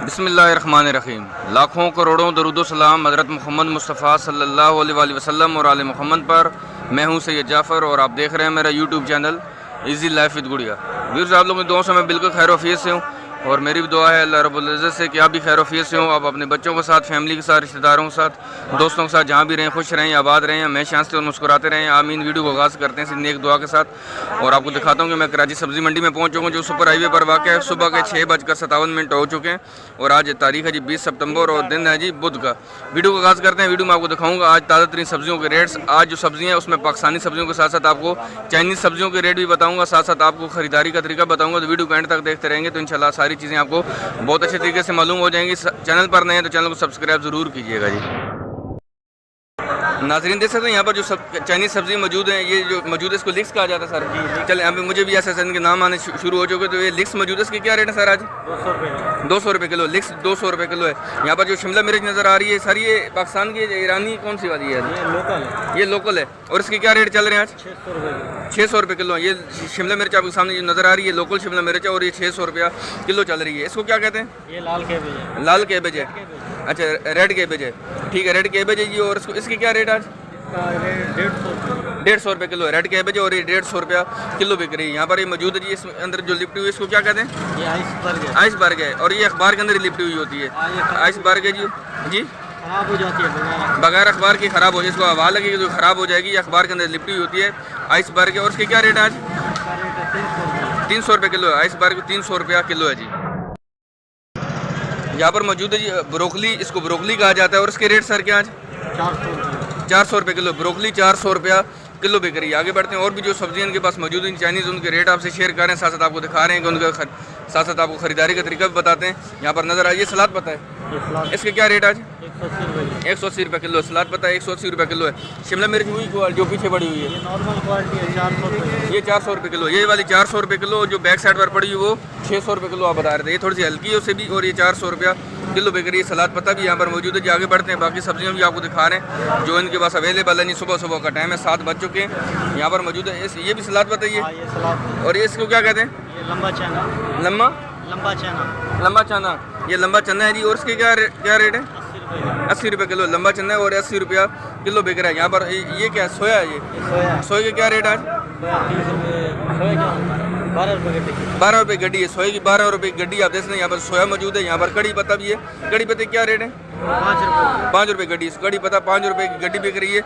बिस्मिल्लाहिर्रहमानिर्रहीम। लाखों करोड़ों दरूद सलाम हज़रत मोहम्मद मुस्तफ़ा सल्लल्लाहु अलैहि वसल्लम और आले मोहम्मद पर। मैं हूं सैयद जाफ़र और आप देख रहे हैं मेरा YouTube channel easy life with गुड़िया। व्यूअर्स, आप लोगों की दुआओं से मैं बिल्कुल खैर वफ़ियत से हूँ और मेरी भी दुआ है अल्लाह रब्बुल इज़्ज़त से कि आप भी खैर वफ़ियत से हों। आप अपने बच्चों के साथ, फैमिली के साथ, रिश्तेदारों के साथ, दोस्तों के साथ जहाँ भी रहें खुश रहें, आबाद रहें, हमेशा हंसते और मुस्कुराते रहें। आमीन। वीडियो को आगाज़ करते हैं इस नेक दुआ के साथ और आपको दिखाता हूँ कि मैं कराची सब्ज़ी मंडी में पहुँच चुका हूँ जो सुपर हाईवे पर वाक़ है। सुबह के 6:57 हो चुके हैं और आज तारीख़ है जी 20 सितंबर और दिन है जी बुध का। वीडियो को आगाज़ करते हैं। वीडियो में आपको दिखाऊंगा आज ताज़ा तरीन सब्जियों के रेट्स। आज जो सब्जियाँ हैं उसमें पाकिस्तानी सब्जियों के साथ साथ आपको चाइनीज़ सब्जियों के रेट भी बताऊँगा, साथ साथ आपको ख़रीदारी का तरीका बताऊँगा। तो वीडियो को एंड तक देखते रहेंगे तो इंशाल्लाह सारी चीज़ें आपको बहुत अच्छे तरीके से मालूम हो जाएंगी। चैनल पर नए हैं तो चैनल को सब्सक्राइब ज़रूर कीजिएगा जी। नाज़रीन देख सकते हैं यहाँ पर जो चाइनीज़ सब्ज़ी मौजूद है, ये जो मौजूद है इसको लिक्स कहा जाता है सर। चले यहाँ पे मुझे भी ऐसे इनके नाम आने शुरू हो चुके। तो ये लिक्स मौजूद है, इसकी क्या रेट है सर आज? 200 रुपये किलो। लिक्स 200 रुपये किलो है। यहाँ पर जो शिमला मिर्च नज़र आ रही है सर, ये पाकिस्तान की ईरानी कौन सी वाली है? ये लोकल है। और इसके क्या रेट चल रहे हैं आज? 600 रुपये किलो। ये शिमला मिर्च आपके सामने जो नज़र आ रही है लोकल शिमला मिर्च है और ये 600 रुपया किलो चल रही है। इसको क्या कहते हैं? ये लाल कैबेज है। लाल कैबेज है, अच्छा रेड कैबेज है, ठीक है रेड कैबेज है जी। और इसकी क्या रेट आज? 150 रुपये किलो है रेड कैबेज और ये 150 रुपया किलो बिक रही है। यहाँ पर ये मौजूद है जी। इस अंदर जो लिपटी हुई इसको क्या कहते हैं? ये आइसबर्ग है। आइसबर्ग है और ये अखबार के अंदर ही लिपटी हुई होती है। आइसबर्ग है जी। जी खराब हो जाती है बगैर अखबार की ख़राब हो जाए, इसको हवा लगेगी तो ख़राब हो जाएगी। अखबार के अंदर लिपटी हुई होती है, आइसबर्ग है। और इसकी क्या रेट है आज? 300 रुपये किलो है। आइसबर्ग 300 रुपया किलो है जी। यहाँ पर मौजूद है जी ब्रोकली, इसको ब्रोकली कहा जाता है। और इसके रेट सर क्या आज? 400 रुपये किलो। ब्रोकली 400 रुपया किलो बिक रही है। आगे बढ़ते हैं। और भी जो सब्जियाँ इनके पास मौजूद हैं चाइनीज़, उनके रेट आपसे शेयर कर रहे हैं, साथ साथ आपको दिखा रहे हैं कि उनका साथ साथ आपको ख़रीदारी का तरीका भी बताते हैं। यहाँ पर नज़र आइए सलाद पता है, इसके क्या रेट आज? 180 रुपये किलो। सलाद पता है 180 रुपये किलो है। शिमला मिर्च हुई जो पीछे पड़ी हुई है, नॉर्मल क्वालिटी है 400 रुपये। ये 400 रुपये किलो। ये वाली 400 रुपये किलो। जो बैक साइड पर पड़ी हुई वो 600 रुपये किलो आप बता रहे थे। ये थोड़ी सी हल्की है उससे भी और ये 400 रुपया किलो बिक रही है। सलाद पत्ता भी यहाँ पर मौजूद है जी। आगे बढ़ते हैं। बाकी सब्जियाँ भी आपको दिखा रहे हैं जो इनके पास अवेलेबल है। नहीं सुबह सुबह का टाइम है, 7 बज चुके हैं। यहाँ पर मौजूद है ये भी सलाद पत्ता ही है। और ये इसको क्या कहते हैं? ये लंबा चना। लंबा चना। ये लंबा चना है जी। और इसके क्या रेट है? 80 रुपये किलो लंबा चना है और 80 रुपया किलो बिक रहा है। यहाँ पर ये क्या सोया है? ये सोया के क्या रेट आज? 12 रुपये गड्डी है। सोए की 12 रुपये गड्डी आप देख सकते हैं। यहाँ पर सोया मौजूद है। यहाँ पर कड़ी पत्ता भी है। कड़ी पत्ते क्या रेट है? 5 रुपये गड्डी। कड़ी पत्ता 5 रुपये की गड्डी बिक रही है।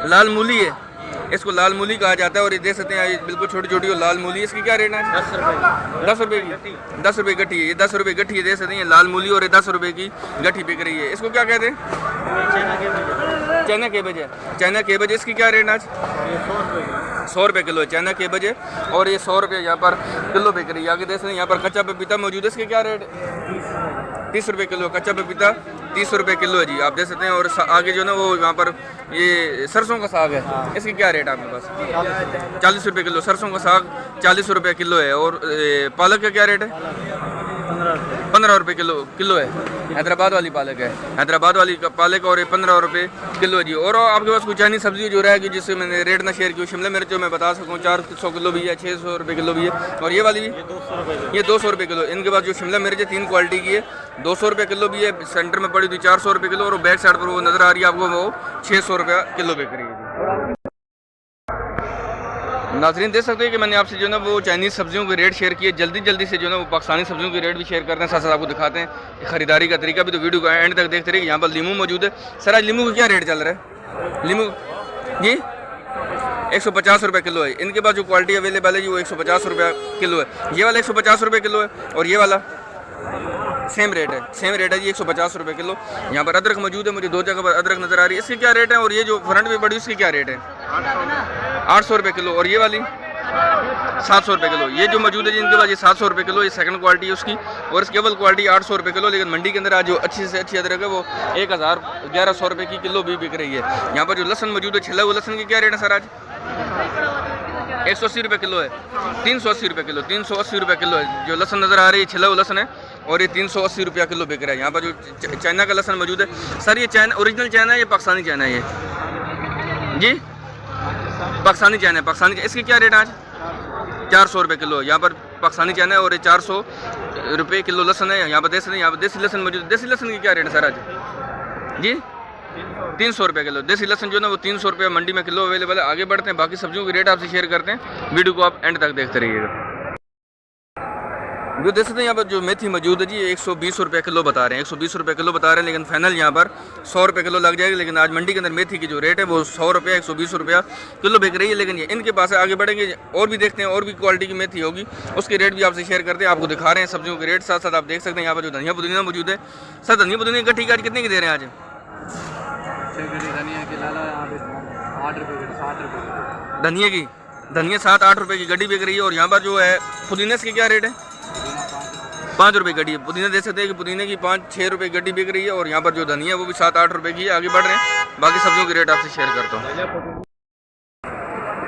लाल मूली है, इसको लाल मूली कहा जाता है। और ये देख सकते हैं ये बिल्कुल छोटी छोटी और लाल मूली। इसकी क्या रेट है? 10 रुपये की। 10 रुपये गट्ठी है। ये 10 रुपये गट्ठी है, देख सकते हैं लाल मूली और ये 10 रुपये की गट्ठी बिक रही है। इसको क्या कहते हैं? चाइना कैबेज है। China cabbage. इसकी क्या रेट आज? 100 रुपये किलो है। चाइना कैबेज है और ये 100 रुपये यहाँ पर किलो बिक रही है। आगे देख सकते हैं यहाँ पर कच्चा पपीता मौजूद है। इसके क्या रेट है? 30 रुपये किलो। कच्चा पपीता 30 रुपये किलो है जी, आप देख सकते हैं। और आगे जो ना वो यहाँ पर ये सरसों का साग है, इसकी क्या रेट है आपके पास? 40 रुपये किलो। सरसों का साग 40 रुपये किलो है। और पालक का क्या रेट है? 15 रुपये किलो है। हैदराबाद वाली पालक है, हैदराबाद वाली पालक और ये 15 रुपये किलो है जी। और आपके पास कुछ चाइनीज़ सब्जी जो रहेगी जिससे मैंने रेट ना शेयर की, शिमला मिर्च जो मैं बता सकूँ 400 किलो भी है, 600 रुपये किलो भी है। और ये वाली भी ये 200 रुपये किलो। इनके पास जो शिमला मिर्च है 3 क्वालिटी की है, 200 रुपये किलो भी है, सेंटर में पड़ी थी 400 रुपये किलो और बैक साइड पर वो नज़र आ रही है आपको वो 600 रुपया किलो बिक रही है। नाज़रीन देख सकते हैं कि मैंने आपसे जो ना वो चाइनीज़ सब्जियों के रेट शेयर किए। जल्दी से जो ना वो पाकिस्तानी सब्जियों के रेट भी शेयर करते हैं, साथ साथ आपको दिखाते हैं ख़रीदारी का तरीका भी। तो वीडियो को एंड तक देखते रहिए। यहाँ पर लीमू मौजूद है। सर आज लीमू का क्या रेट चल रहा है? लीमू जी 150 रुपये किलो है। इनके पास जो क्वालिटी अवेलेबल है जी वो 150 रुपया किलो है। ये वाला 150 रुपये किलो है और ये वाला सेम रेट है जी 150 रुपये किलो। यहाँ पर अदरक मौजूद है, मुझे 2 जगह पर अदरक नज़र आ रही है। इसकी क्या रेट है? और ये जो फ्रंट में पड़ी उसकी क्या रेट है? 800 रुपये किलो। और ये वाली 700 रुपये किलो। ये जो मौजूद है जी इनके पास ये 700 रुपये किलो, ये सेकंड क्वालिटी है उसकी। और इसकी अव्वल क्वालिटी 800 रुपये किलो। लेकिन मंडी के अंदर आज जो अच्छी से अच्छी अदरक है वो 1100 रुपये की किलो भी बिक रही है। यहाँ पर जो लहसन मौजूद है छिला हुआ लहसन की क्या रेट है सर आज? 180 रुपये किलो है। 380 रुपये किलो। 380 रुपये किलो है जो लहसन नज़र आ रही है, छिला हुआ लहसन है और ये 380 रुपया किलो बिक रहा है। यहाँ पर जो चाइना का लहसन मौजूद है सर, ये चाइना ओरिजिनल चाइना है या पाकिस्तानी चाइना है? ये जी पाकिस्तानी चाइना है। पाकिस्तानी। इसकी क्या रेट आज? 400 रुपये किलो। यहाँ पर पाकिस्तानी चना है और ये 400 रुपये किलो लहसन है। यहाँ पर देख सकते हैं, यहाँ पर देसी लहसन मौजूद है। देसी लहसन की क्या रेट है सर आज जी? 300 रुपये किलो देसी लहसन जो है ना वो 300 रुपये मंडी में किलो अवेलेबल है। आगे बढ़ते हैं, बाकी सब्जियों के रेट आपसे शेयर करते हैं, वीडियो को आप एंड तक देखते रहिएगा। जो देख सकते हैं यहाँ पर जो मेथी मौजूद है जी 120 रुपये किलो बता रहे हैं, 120 रुपये किलो बता रहे हैं, लेकिन फाइनल यहाँ पर 100 रुपये किलो लग जाएगी। लेकिन आज मंडी के अंदर मेथी की जो रेट है वो 100 रुपये 120 रुपया किलो बिक रही है। लेकिन ये इनके पास है, आगे बढ़ेंगे और भी देखते हैं और भी क्वालिटी की मेथी होगी, उसके रेट भी आपसे शेयर करते हैं, आपको दिखा रहे हैं सब्जियों के रेट। साथ साथ आप देख सकते हैं यहाँ पर जो धनिया पुदीना मौजूद है। सर धनिया पुदीना की गट्ठी आज कितने की दे रहे हैं? आज धनिया 7-8 रुपये की गड्डी बिक रही है। और यहाँ पर जो है पुदीने की क्या रेट है? 5 रुपये गड्डी है। पुदीना देख सकते हैं कि पुदीने की 5-6 रुपये गड्डी बिक रही है। और यहाँ पर जो धनिया है वो भी 7-8 रुपये की है। आगे बढ़ रहे हैं, बाकी सब्जियों के रेट आपसे शेयर करता हूँ।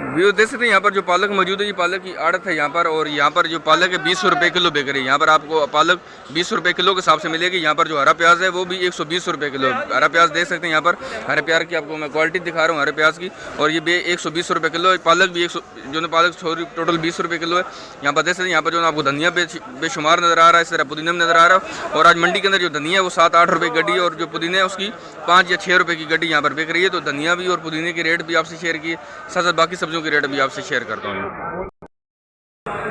व्यू देख सकते हैं यहाँ पर जो पालक मौजूद है, ये पालक की आड़त है यहाँ पर। और यहाँ पर जो पालक है 20 रुपये किलो बिक रही है। यहाँ पर आपको पालक 20 रुपये किलो के हिसाब से मिलेगी। यहाँ पर जो हरा प्याज है वो भी 120 रुपये किलो हरा प्याज देख सकते हैं। यहाँ पर हरे प्याज की आपको मैं क्वालिटी दिखा रहा हूँ हरे प्याज की, और ये भी 120 रुपये किलो है। पालक भी 100 जो ना पालक टोटल 20 रुपये किलो है। यहाँ पर देख सकते हैं, यहाँ पर जो आपको धनिया बेशुमार नज़र आ रहा है, इस तरह पुदीना में नज़र आ रहा है। और आज मंडी के अंदर जो धनिया है वो 7-8 रुपये गड्डी है, और जो पुदीना है उसकी 5 या 6 रुपये की गड्डी यहाँ पर बिक रही है। तो धनिया भी और पुदीने के रेट भी आपसे शेयर किए, साथ साथ बाकी सब्जियों के रेट भी आपसे शेयर करता हूँ।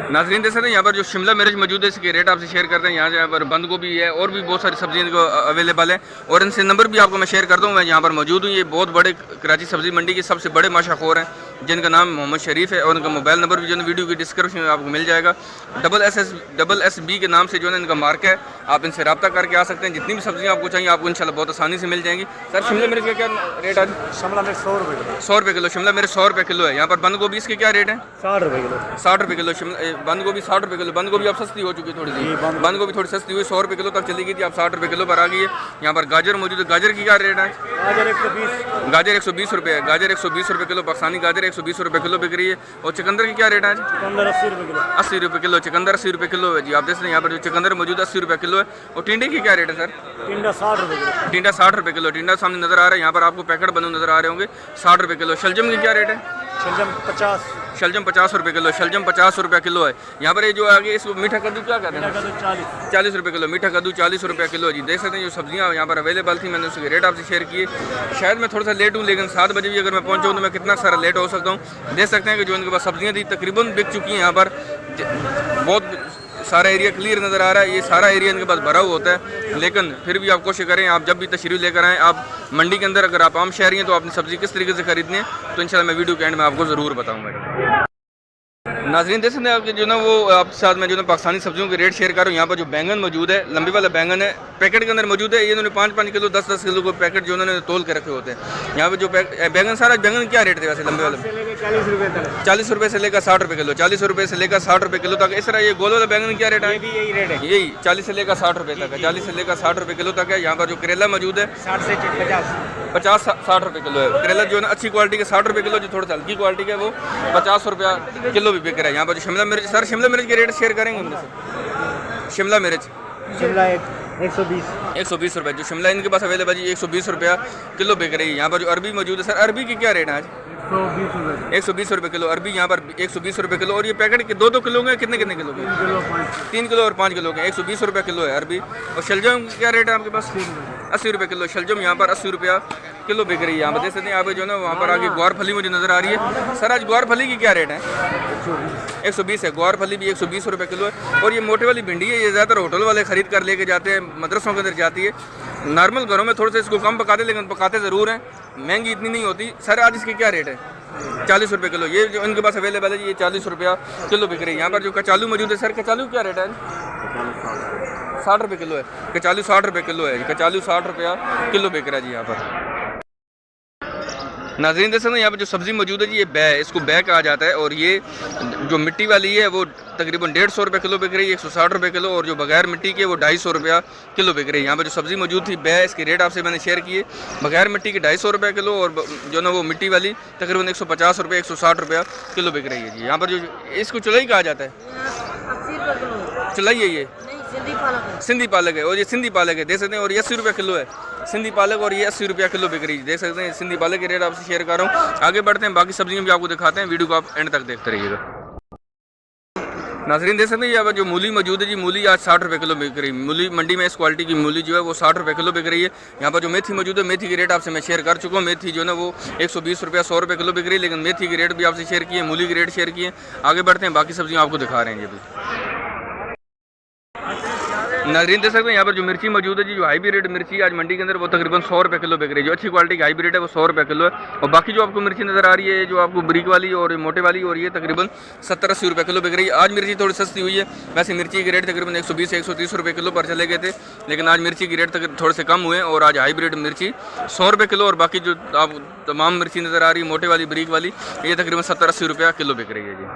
नाज़रीन देख सकते हैं यहाँ पर जो शिमला मिर्च मौजूद है इसके रेट आपसे शेयर करते हैं। यहाँ पर बंद गोभी है और भी बहुत सारी सब्जियाँ अवेलेबल है, और इनसे नंबर भी आपको मैं शेयर करता हूँ। मैं यहाँ पर मौजूद हूँ, ये बहुत बड़े कराची सब्जी मंडी के सबसे बड़े माशाखोर हैं, जिनका नाम मोहम्मद शरीफ है। और उनका मोबाइल नंबर भी जो है वीडियो की डिस्क्रिप्शन में आपको मिल जाएगा। SSB के नाम से जो है इनका मार्क है, आप इनसे रब्ता करके आ सकते हैं। जितनी भी सब्जियाँ आपको चाहिए आपको इंशाल्लाह बहुत आसानी से मिल जाएंगी। सर शिमला मिर्च का क्या रेट है? शिमला मिर्च 100 रुपये किलो। 100 रुपये किलो शिमला मिर्च 100 रुपये किलो है। यहाँ पर बंद गोभी इसके क्या रेट है? 60 रुपये किलो। 60 रुपये किलो बंद गोभी 60 रुपये किलो। बंद गोभी अब सस्ती हो चुकी है थोड़ी सी, बंद गोभी थोड़ी सस्ती हुई, 100 रुपये किलो तक चली गई थी, अब 60 रुपये किलो पर आ गई है। यहाँ पर गाजर मौजूद है, गाजर की क्या रेट है? गाजर 120 रुपये है। गाजर 120 रुपये किलो, पाकिस्तानी गाजर 120 रुपये किलो बिक रही है। और चुकंदर की क्या रेट है? 80 रुपये किलो। चुकंदर 80 रुपये किलो है जी। आप देख रहे हैं यहाँ पर जो चुकंदर मौजूद 80 रुपये किलो है। और टिंडे की क्या रेट है सर? टिंडा 60 रुपये किलो। टिंडा 60 रुपये किलो। टिंडा सामने नजर आ रहा है, यहाँ पर आपको पैकेट बने नजर आ रहे होंगे, 60 रुपये किलो। शलजम की क्या रेट है? शलजम 50 रुपये किलो। शलजम 50 रुपये किलो है। यहाँ पर ये जो आगे इसको मीठा कद्दू क्या कहते हैं? 40 रुपये किलो। मीठा कद्दू 40 रुपये किलो जी। देख सकते हैं जो सब्जियाँ यहाँ पर अवेलेबल थी, मैंने उसके रेट आपसे शेयर किए। शायद मैं थोड़ा सा लेट हूँ, लेकिन 7 बजे भी अगर मैं पहुँचाऊँ तो मैं कितना सारा लेट हो सकता हूँ। देख सकते हैं कि जो इनके पास सब्जियाँ थी तकरीबन बिक चुकी हैं। यहाँ पर बहुत सारा एरिया क्लियर नज़र आ रहा है, ये सारा एरिया इनके पास भरा हुआ होता है। लेकिन फिर भी आप कोशिश करें, आप जब भी तशरीफ़ लेकर आएँ, आप मंडी के अंदर अगर आप आम शहरी हैं तो अपनी सब्ज़ी किस तरीके से खरीदनी है तो इंशाल्लाह मैं वीडियो के एंड में आपको ज़रूर बताऊँगा। नाज़रीन देख सकते हैं आपके जो ना वो आपके साथ मैं जो ना पाकिस्तानी सब्जियों के रेट शेयर कर रहा हूँ। यहाँ पर जो बैंगन मौजूद है, लंबी वाला बैंगन है, पैकेट के अंदर मौजूद है। ये इन्होंने 5-5 किलो 10-10 किलो को पैकेट जो उन्होंने तोल के रखे होते हैं। यहाँ पर जो बैंगन सारा बैंगन क्या रेट थे वैसे लंबे वाले? 40 रुपये से लेकर 60 रुपये किलो। 40 रुपये से लेकर 60 रुपये किलो तक। इस तरह ये गोल वाला बैंगन क्या रेट है? यही रेट है, यही 40 से लेकर 60 रुपये तक है। 40 से लेकर 60 रुपये किलो तक है। यहाँ पर जो करेला मौजूद है 60 से 50-60 रुपये किलो है। करेला जो है ना अच्छी क्वालिटी के 60 रुपये किलो, जो थोड़ा सा हल्की क्वालिटी का है वो 50 रुपया किलो भी बिक रहा है। यहाँ पर जो शिमला मिर्च, सर शिमला मिर्च के रेट शेयर करेंगे हमने से? शिमला मिर्च 120 रुपये जो शिमला इनके पास अवेलेबल है 120 रुपया किलो बिक रही है। यहाँ पर जो अरबी मौजूद है, सर अरबी की क्या रेट है आज? 120 रुपये किलो। अरबी यहाँ पर 120 रुपये किलो। और ये पैकेट के 2-2 किलो के कितने किलो के? 3 किलो और 5 किलो के 120 रुपये किलो है अरबी। और शलजम की क्या रेट है आपके पास? 80 रुपये किलो। शलजम यहाँ पर 80 रुपया किलो बिक रही है। यहाँ पर देख सकते हैं आप जो है ना वहाँ पर आगे ग्वार फली मुझे नज़र आ रही है। सर आज ग्वार फली की क्या रेट है? 120 है। ग्वार फली भी 120 रुपये किलो है। और ये मोटे वाली भिंडी है, ये ज़्यादातर होटल वाले ख़रीद कर लेके जाते हैं, मदरसों के अंदर जाती है। नॉर्मल घरों में थोड़ा सा इसको कम पकाते, लेकिन पकाते ज़रूर हैं, महंगी इतनी नहीं होती। सर आज इसकी क्या रेट है? 40 रुपये किलो। ये जो इनके पास अवेलेबल है ये 40 रुपया किलो बिक रही है। यहाँ पर जो कचालू मौजूद है, सर कचालू क्या रेट है? 60 रुपये किलो है। कचालू 60 रुपये किलो है। कचालू 60 रुपया किलो बिक रहा है जी यहाँ पर। नाज़रीन देख सकते हैं यहाँ पर जो सब्ज़ी मौजूद है जी, ये बै, इसको बै कहा जाता है। और ये जो मिट्टी वाली है वो तकरीबन 150 रुपये किलो बिक रही है, 160 रुपये किलो। और जो बगैर मिट्टी की है वो 250 रुपया किलो बिक रही है। यहाँ पर जो सब्ज़ी मौजूद थी बै, इसके रेट आपसे मैंने शेयर किए। बगैर मिट्टी की 250 रुपये किलो, और जो ना वो मिट्टी वाली तकरीबन 150 रुपये 160 रुपया किलो बिक रही है जी। यहाँ पर जो इसको चुलाई कहा जाता है, चुलाई है ये सिंधी पालक है। और ये सिंधी पालक है, देख सकते हैं। और ये 80 रुपये किलो है सिंधी पालक, और ये 80 रुपया किलो बिक रही है। देख सकते हैं सिंधी पालक के रेट आपसे शेयर कर रहा हूँ। आगे बढ़ते हैं, बाकी सब्जियाँ भी आपको दिखाते हैं, वीडियो को आप एंड तक देखते रहिएगा। नाजरीन देख सकते हैं यहाँ पर जो मूली मौजूद है जी, मूली आज 60 रुपये किलो बिक रही है। मूली मंडी में इस क्वालिटी की मूली जो है वो 60 रुपये किलो बिक रही है। यहाँ पर जो मेथी मौजूद है, मेथी की रेट आपसे मैं शेयर कर चुका हूँ। मेथी जो है ना वो 120 रुपया 100 रुपये किलो बिक रही है, लेकिन मेथी की रेट भी आपसे शेयर की है, मूली की रेट शेयर की है। आगे बढ़ते हैं, बाकी सब्जियाँ आपको दिखा रहे हैं जी अभी। नाजरीन देख सकते हैं यहाँ पर जो मिर्ची मौजूद है जी, जो हाईब्रिड मिर्ची आज मंडी के अंदर वो तकरीबन 100 रुपये किलो बिक रही है। जो अच्छी क्वालिटी की हाईब्रिड है वो 100 रुपये किलो है। और बाकी जो आपको मिर्ची नज़र आ रही है, जो आपको ब्रिक वाली और मोटे वाली, और ये तकरीबन 70-80 रुपये किलो बिक रही है। आज मिर्ची थोड़ी सस्ती हुई है, वैसे मिर्ची की रेट तकरीबन 120-130 रुपये किलो पर चले गए थे, लेकिन आज मिर्ची की रेट थोड़े से कम हुए और आज हाईब्रिड मिर्ची 100 रुपये किलो, और बाकी जो आप तमाम मिर्ची नज़र आ रही है मोटे वाली ब्रिक वाली, ये तकरीबन 70-80 रुपया किलो बिक रही है जी।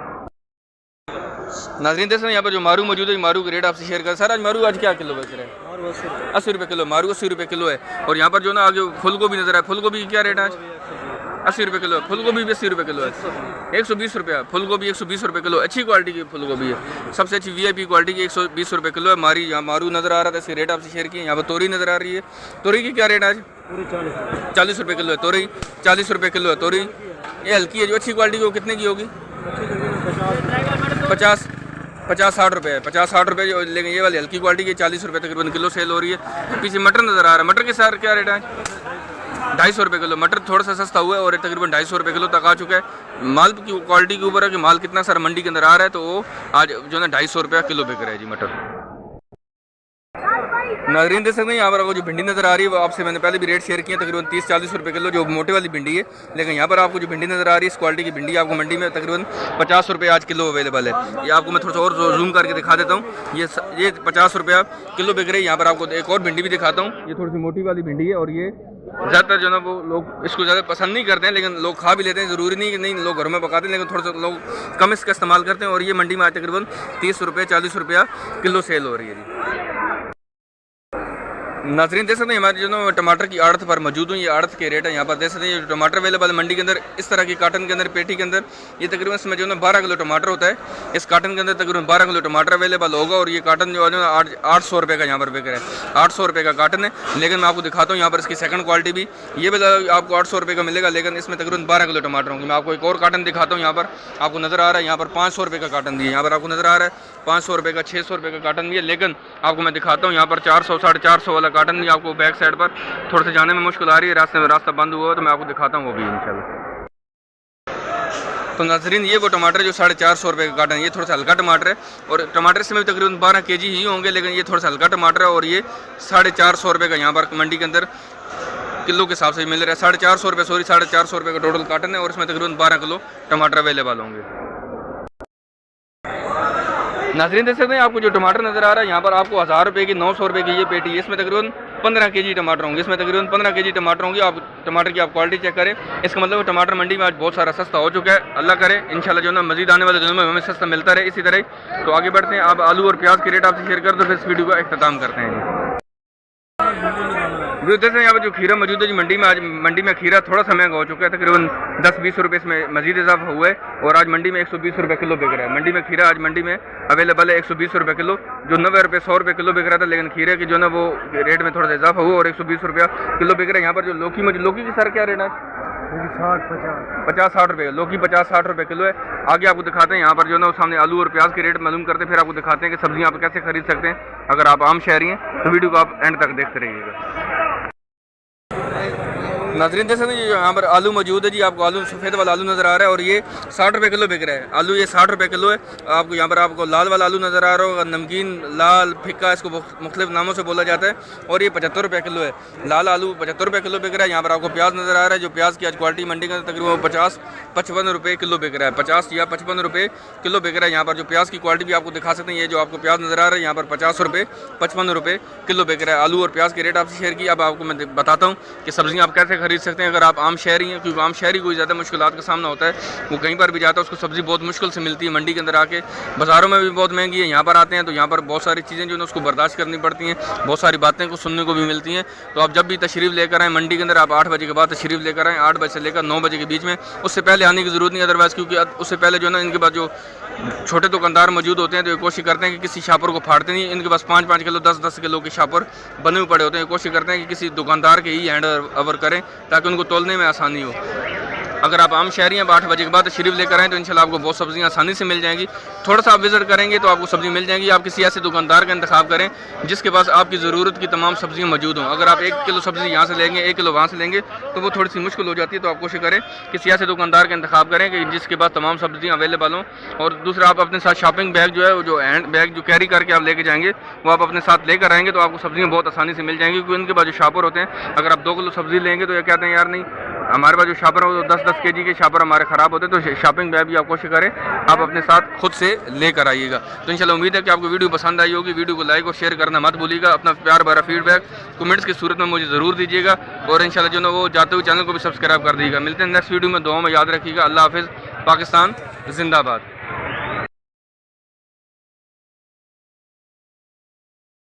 नाजरीन देख रहे हैं यहाँ पर जो मारू मौजूद है, मारू की रेट आपसे शेयर कर। सर आज मारू आज क्या किलो बेच रहे हैं? 80 रुपये किलो मारू, 80 रुपये किलो है। और यहाँ पर जो ना आगे फूल गोभी नजर आए, फूल गोभी की क्या रेट है आज? 80 रुपये किलो है। फूल गोभी भी 80 रुपये किलो है। 120 रुपया फूल गोभी, 120 रुपये किलो। अच्छी क्वालिटी की फूल गोभी है, सबसे अच्छी VIP क्वालिटी की 120 रुपये किलो है। मारी यहाँ मारू नजर आ रहा था, इसकी रेट आपसे शेयर की है। यहाँ पर तोरी नजर आ रही है, तोरी की क्या रेट आज? 40 रुपये किलो है तोरी, 40 रुपये किलो है तोरी। ये हल्की है, जो अच्छी क्वालिटी की वो कितने की होगी? 50-60 रुपये है, 50-60 रुपये। लेकिन ये वाली हल्की क्वालिटी की 40 रुपये तकरीबन किलो सेल हो रही है। पीछे मटर नज़र आ रहा है, मटर के साथ क्या रेट है? 250 रुपये किलो। मटर थोड़ा सा सस्ता हुआ है और तकरीबन 250 रुपये किलो तक आ चुका है। माल की क्वालिटी के ऊपर है कि माल कितना सारा मंडी के अंदर आ रहा है, तो वो आज जो है 250 रुपया किलो बिक रहा है जी मटर। नाजरीन देख सकते हैं यहाँ पर आपको जो भिंडी नज़र आ रही है वो आपसे मैंने पहले भी रेट शेयर किया, तकरीबन 30-40 रुपये किलो जो मोटे वाली भिंडी है। लेकिन यहाँ पर आपको जो भिंडी नज़र आ रही है, इस क्वालिटी की भिंडी आपको मंडी में तकरीबन 50 रुपये आज किलो अवेलेबल है। ये आपको मैं थोड़ा सा और जूम करके दिखा देता हूँ। ये 50 रुपया किलो बिक रही है। यहाँ पर आपको एक और भिंडी भी दिखाता हूँ, ये थोड़ी सी मोटी वाली भिंडी है, और ये ज़्यादातर जो है ना वो लोग इसको ज़्यादा पसंद नहीं करते हैं, लेकिन लोग खा भी लेते हैं। ज़रूरी नहीं कि नहीं लोग घरों में पकाते हैं, लेकिन थोड़ा सा लोग कम इसका इस्तेमाल करते हैं। और ये मंडी में आज तकरीबन 30 रुपये 40 रुपया किलो सेल हो रही है जी। नाजरीन देख सकते हैं हमारे जो ना टमाटर की आड़त पर मौजूद हूँ। ये आड़त के रेट है, यहाँ पर देख सकते हैं जो टमाटर अवेलेबल है मंडी के अंदर इस तरह की काटन के अंदर पेटी के अंदर। ये तकरीबन इसमें जो ना 12 किलो टमाटर होता है। इस काटन के अंदर तकरीबन 12 किलो टमाटर अवेलेबल होगा। और ये काटन जो है ना 800 रुपये का यहाँ पर बिक रहा है। 800 रुपये का काटन है, लेकिन मैं आपको दिखाता हूँ यहाँ पर इसकी सेकंड क्वालिटी भी। ये भी आपको 800 रुपये का मिलेगा, लेकिन इसमें तकरीबन 12 किलो टमाटर होंगे। मैं आपको एक और काटन दिखाता हूँ। यहाँ पर आपको नज़र आ रहा है, यहाँ पर 500 रुपये का काटन भी है। यहाँ पर आपको नज़र आ रहा है 500 रुपये का, 600 रुपये का काटन भी है। लेकिन आपको मैं दिखाता हूँ यहाँ पर 400-450 वाला काटन भी आपको बैक साइड पर थोड़े से जाने में मुश्किल आ रही है, रास्ते में रास्ता बंद हुआ है, तो मैं आपको दिखाता हूँ वो भी इंशाल्लाह। तो नाजरीन ये वो टमाटर जो 450 रुपये का काटन है, ये थोड़ा सा हल्का टमाटर है। और टमाटर इसमें भी तकरीबन 12 kg ही होंगे, लेकिन ये थोड़ा सा हल्का टमाटर है। और ये 450 रुपये का यहाँ पर मंडी के अंदर किलो के हिसाब से मिल रहा है। 450 रुपये 450 रुपये का टोटल काटन है, और इसमें तकरीबन 12 किलो टमाटर अवेलेबल होंगे। नाजरीन देख सकते हैं आपको जो टमाटर नज़र आ रहा है, यहाँ पर आपको 1000 रुपये की 900 रुपये की ये पेटी है। इसमें तकरीबन 15 kg टमाटर होंगे। इसमें तकरीबन 15 kg टमाटर होंगे। आप टमाटर की आप क्वालिटी चेक करें, इसका मतलब टमाटर मंडी में आज बहुत सारा सस्ता हो चुका है। अल्लाह करे इंशाल्लाह जो ना मजीद आने वाले दिनों में हमें सस्ता मिलता रहे इसी तरह। तो आगे बढ़ते हैं, आप आलू और प्याज की रेट आपसे शेयर कर दो, फिर इस वीडियो का अख्ताम करते हैं। जो देख रहे हैं यहाँ पर जो खीरा मौजूद है जी मंडी में, आज मंडी में खीरा थोड़ा सा महंगा हो चुका है, तकरीबन 10-20 रुपये इसमें मजीद इजाफा हुआ है। और आज मंडी में 120 रुपये किलो बिक रहा है। मंडी में खीरा आज मंडी में अवेलेबल है 120 रुपये किलो, जो 90 रुपये 100 रुपये किलो बिक रहा था। लेकिन खीरे की जो ना वो रेट में थोड़ा सा इजाफा हुआ और 120 रुपया किलो बिक रहा है। यहाँ पर जो लौकी की सर क्या रेट है? 50-60 रुपये लौकी, 50-60 रुपये किलो है। आगे आपको दिखाते हैं यहाँ पर जो ना सामने आलू और प्याज के रेट मालूम करते हैं, फिर आपको दिखाते हैं कि सब्जियाँ आप कैसे खरीद सकते हैं। अगर आप आम शहरी हैं तो वीडियो को आप एंड तक देखते रहिएगा। नाजरीन देख सकते हैं यहाँ पर आलू मौजूद है जी। आपको आलू सफ़ेद वाला आलू नज़र आ रहा है, और ये 60 रुपये किलो बिक रहा है आलू। ये 60 रुपये किलो है। आपको यहाँ पर आपको लाल वाला आलू नज़र आ रहा होगा, नमकीन लाल फिक्का, इसको मुख्तलिफ नामों से बोला जाता है। और ये 75 रुपये किलो है। लाल आलू 75 रुपये किलो बिक रहा है। यहाँ पर आपको प्याज नज़र आ रहा है, जो प्याज की आज क्वालिटी मंडी के अंदर तकरीबन 50-55 रुपये किलो बिक रहा है। 50 या 55 रुपये किलो बिक रहा है। यहाँ पर जो प्याज की क्वालिटी भी आपको दिखा सकते हैं। ये जो आपको प्याज नज़र आ रहा है यहाँ पर 50 रुपये 55 रुपये किलो बिक रहा है। आलू और प्याज के रेट आपसे शेयर किया। अब आपको मैं बताता हूँ कि सब्जियाँ आप कैसे खरीद सकते हैं अगर आप आम शहरी हैं, क्योंकि आम शहरी को ज़्यादा मुश्किलात का सामना होता है। वो कहीं पर भी जाता है उसको सब्ज़ी बहुत मुश्किल से मिलती है मंडी के अंदर आके। बाज़ारों में भी बहुत महंगी है। यहाँ पर आते हैं तो यहाँ पर बहुत सारी चीज़ें जो है उसको बर्दाश्त करनी पड़ती हैं, बहुत सारी बातें को सुनने को भी मिलती हैं। तो आप जब भी तशरीफ़ लेकर आएँ मंडी के अंदर, आप 8 बजे के बाद तशरीफ़ लेकर आएँ, 8 बजे से लेकर 9 बजे के बीच में। उससे पहले आने की ज़रूरत नहीं अदरवाइज़, क्योंकि उससे पहले जो है ना इनके पास जो छोटे दुकानदार मौजूद होते हैं तो ये कोशिश करते हैं कि किसी शापर को फाड़ते नहीं। इनके पास 5-5 किलो 10-10 किलो के शापर बने हुए पड़े होते हैं। कोशिश करते हैं कि किसी दुकानदार के ही हैंड ओवर करें ताकि उनको तोलने में आसानी हो। अगर आप आम शहरी हैं 8 बजे के बाद तशरीफ लेकर आएँ तो इंशाल्लाह आपको बहुत सब्जियाँ आसानी से मिल जाएंगी। थोड़ा सा आप विजिट करेंगे तो आपको सब्जी मिल जाएंगी। आप किसी ऐसे दुकानदार का इंतखाब करें जिसके पास आपकी ज़रूरत की तमाम सब्जियाँ मौजूद हों। अगर आप 1 किलो सब्ज़ी यहाँ से लेंगे 1 किलो वहाँ से लेंगे तो वो थोड़ी सी मुश्किल हो जाती है। तो आप कोशिश करें किसी ऐसे दुकानदार का इंतखाब करें कि जिसके पास तमाम सब्जियाँ अवेलेबल हों। और दूसरा, आप अपने साथ शॉपिंग बैग जो है, वो जो हैंड बैग जो कैरी करके आप लेके जाएंगे वो आप अपने साथ लेकर आएंगे तो आपको सब्जियाँ बहुत आसानी से मिल जाएंगी। क्योंकि उनके पास जो शॉपर होते हैं, अगर आप 2 किलो सब्ज़ी लेंगे तो ये कहते हैं यार नहीं, हमारे पास जो शॉपर है वो 10-10 केजी के शॉपर हमारे ख़राब होते हैं। तो शॉपिंग बैग भी आप कोशिश करें आप अपने साथ खुद से लेकर आइएगा। तो इंशाल्लाह उम्मीद है कि आपको वीडियो पसंद आई होगी। वीडियो को लाइक और शेयर करना मत भूलिएगा। अपना प्यार भरा फीडबैक कमेंट्स की सूरत में मुझे ज़रूर दीजिएगा। और इंशाल्लाह जो ना वो जाते हुए चैनल को भी सब्सक्राइब कर दीजिएगा। मिलते हैं नेक्स्ट वीडियो में। दुआ में याद रखिएगा। अल्लाह हाफिज़। पाकिस्तान जिंदाबाद।